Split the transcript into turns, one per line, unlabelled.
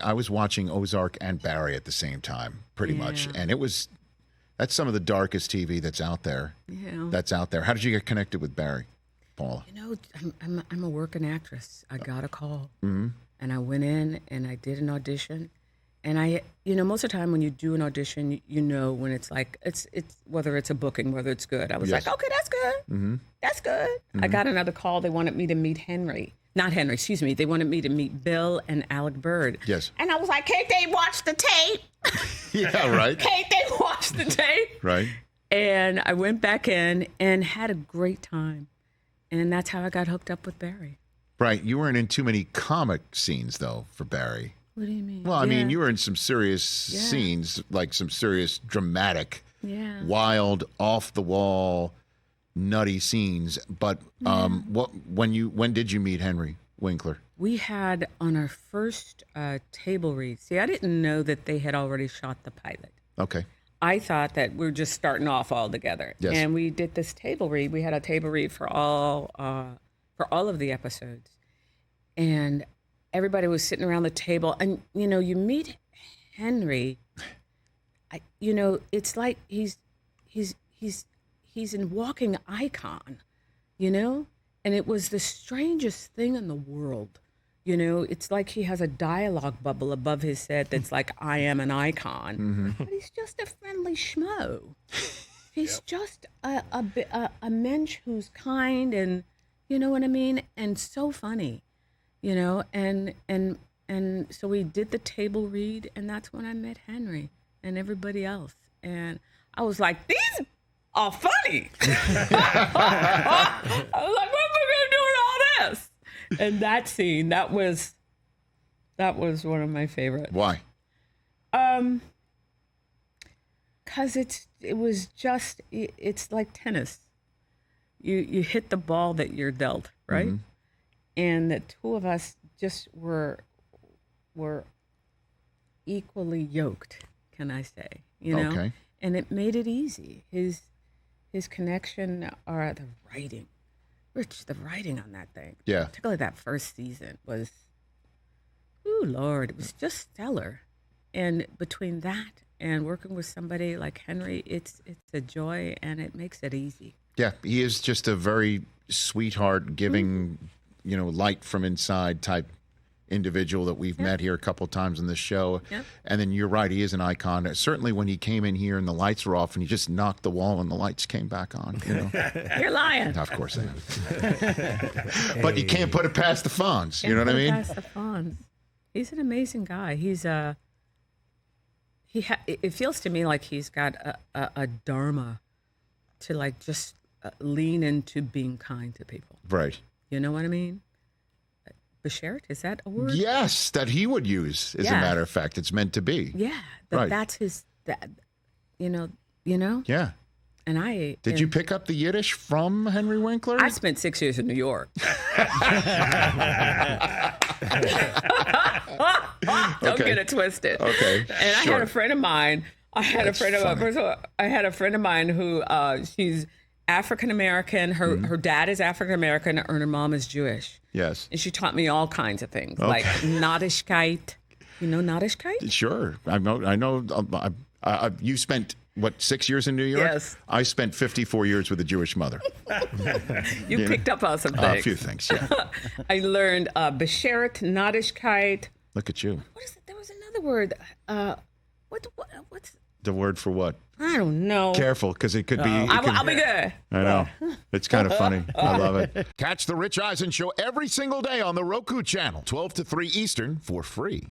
I was watching Ozark and Barry at the same time, pretty much. And that's some of the darkest TV that's out there.
Yeah.
That's out there. How did you get connected with Barry, Paula?
I'm a working actress. I got a call. Mm-hmm. And I went in and I did an audition. And I, most of the time when you do an audition, when it's like, it's whether it's a booking, whether it's good. I was like, okay, that's good. Mm-hmm. That's good. Mm-hmm. I got another call. They wanted me to meet Not Henry, excuse me. They wanted me to meet Bill and Alec Bird.
Yes.
And I was like, can't they watch the tape?
Yeah, right.
Can't they watch the tape?
Right.
And I went back in and had a great time. And that's how I got hooked up with Barry.
Right. You weren't in too many comic scenes, though, for Barry.
What do you mean?
Well, I mean, you were in some serious scenes, like some serious dramatic, wild, off-the-wall, nutty scenes. But when did you meet Henry Winkler?
We had on our first table read. See, I didn't know that they had already shot the pilot.
Okay.
I thought that we were just starting off all together.
Yes.
And we did this table read. We had a table read for all of the episodes. And everybody was sitting around the table. And, you meet Henry, it's like he's a walking icon, And it was the strangest thing in the world. It's like he has a dialogue bubble above his head that's like, I am an icon. Mm-hmm. But he's just a friendly schmo. He's just a mensch who's kind and, you know what I mean? And so funny, And so we did the table read, and that's when I met Henry and everybody else. And I was like, these are funny. I was like, what am I going to do with all this? And that scene, that was one of my favorites.
Why?
Because it's like tennis. You hit the ball that you're dealt, right? Mm-hmm. And the two of us just were equally yoked, can I say?
Okay.
And it made it easy. His connection or the writing. Rich, the writing on that thing, particularly that first season was, ooh, Lord, it was just stellar. And between that and working with somebody like Henry, it's a joy, and it makes it easy.
Yeah, he is just a very sweetheart, giving, light from inside type individual that we've met here a couple of times on this show. Yep. And then you're right, he is an icon. Certainly when he came in here and the lights were off and he just knocked the wall and the lights came back on.
You're lying.
Of course I am. But you can't put it past the Fonz. You know what I mean?
Past the Fonz. He's an amazing guy. It feels to me like he's got a dharma to like just lean into being kind to people.
Right.
You know what I mean? Beshert, is that a word?
Yes, that he would use, as a matter of fact. It's meant to be.
Yeah, that's his, Yeah. And
Did you pick up the Yiddish from Henry Winkler?
I spent 6 years in New York. Don't get it twisted.
Okay.
And I had a friend of mine. I had a friend of mine who she's African American. Her dad is African American, and her mom is Jewish.
Yes.
And she taught me all kinds of things, like Nadischkeit. You know Nadischkeit?
Sure. I know. You spent, 6 years in New York?
Yes.
I spent 54 years with a Jewish mother.
You picked up on some things.
A few things, yeah.
I learned Beshert, Nadischkeit.
Look at you.
What is it? There was another word. What's
the word for what?
I don't know.
Careful, because it could be.
I'll be good.
I know. It's kind of funny. I love it. Catch the Rich Eisen Show every single day on the Roku channel, 12 to 3 Eastern, for free.